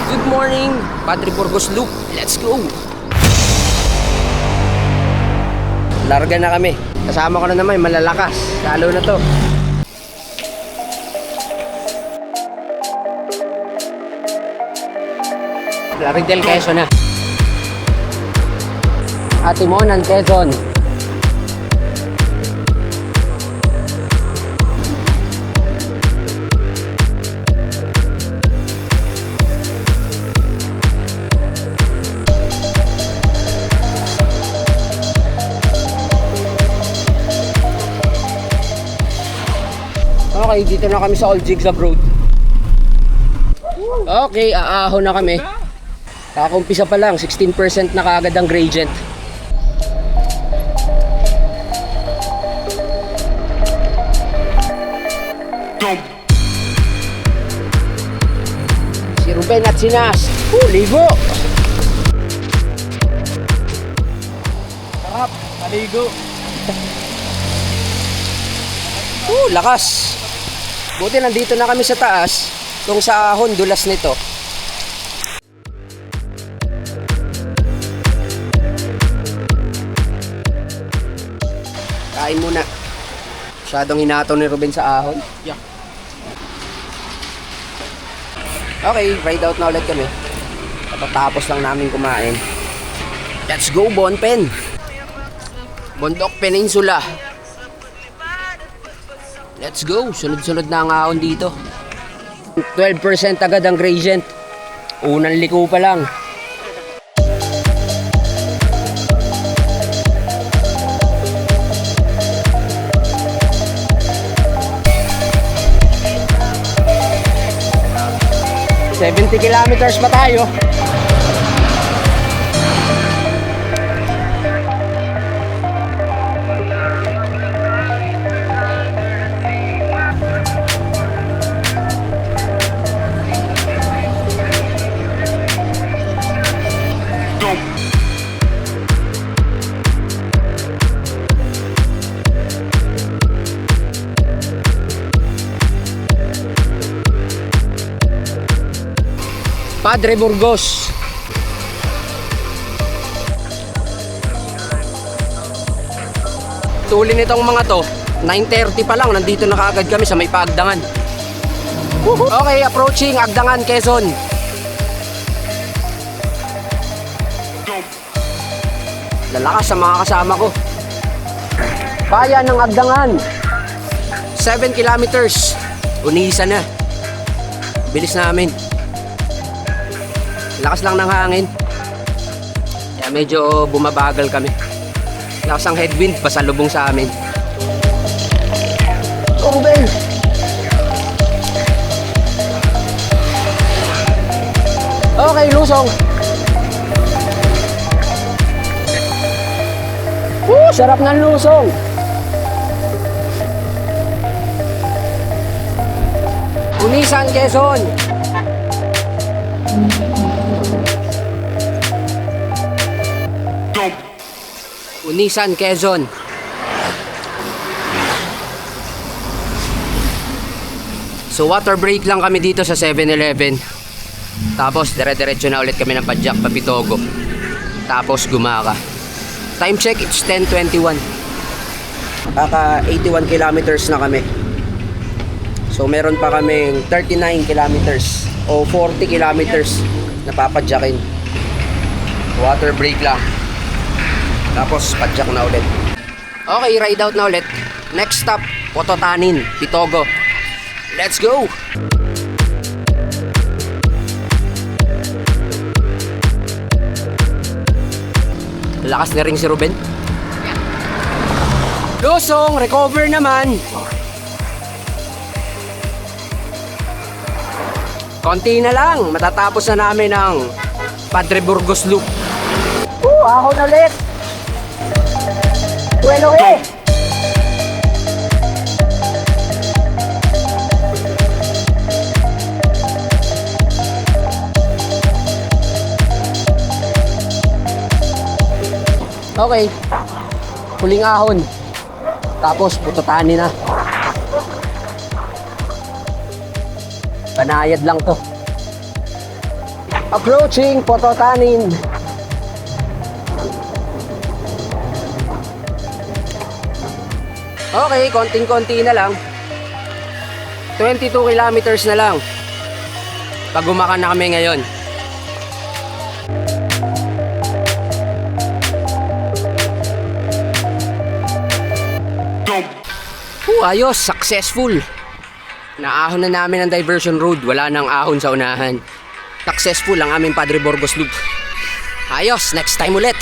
Good morning, Padre Burgos Loop. Let's go! Larga na kami. Kasama ko na naman, malalakas. Lalo na to. Plaridel, Quezon na. Atimonan, Quezon. Okay, dito na kami sa Old Jigs Road. Okay, aahon na kami. Kakakumpisa pa lang, 16% na kaagad ang gradient. Si Ruben at si Nas. Ligo! Sarap, maligo. Lakas! Buti nandito na kami sa taas. Kung sa ahon, dulas nito. Kain muna. Masyadong hinato ni Ruben sa ahon. Yeah. Okay, ride out na ulit kami. Katatapos lang namin kumain. Let's go, Bonpen! Bundok Peninsula. Let's go! Sunod-sunod na ang ahon dito. 12% agad ang gradient. Unang liko pa lang. $70 kilometers pa tayo. Padre Burgos. Tuli nitong mga to, 9:30 pa lang, nandito na kaagad kami sa may Paagdangan. Okay, approaching Agdangan, Quezon. Lalakas sa mga kasama ko. Bayan ng Agdangan. 7 kilometers. Unisa na. Bilis namin. Lakas lang ng hangin. Kaya medyo bumabagal kami. Lakas ang headwind, pasalubong sa amin. Oh, Ben! Okay, lusong. Sarap ng lusong. Unisan, Quezon. Unisan, Quezon. So water break lang kami dito sa 7-Eleven. Tapos dire-diretso na ulit kami ng Padjak pa Pitogo. Tapos Gumaka. Time check, it's 10:21. Kaka 81 kilometers na kami. So meron pa kaming 39 kilometers o 40 kilometers na papadyakin. Water break lang. Tapos padyak na ulit. Okay, ride out na ulit. Next stop, Pototanin, Pitogo. Let's go! Lakas na rin si Ruben. Lusong, recover naman. Konti na lang, matatapos na namin ang Padre Burgos Loop. Ahon ulit! Bueno, okay. Huling ahon. Tapos Pototanin na. Banayad lang to. Approaching Pototanin. Okay, konting-konti na lang. 22 kilometers na lang. Pagumakan na kami ngayon. Ayos, successful. Naahon na namin ang diversion road. Wala nang ahon sa unahan. Successful ang aming Padre Burgos Loop. Ayos, next time ulit.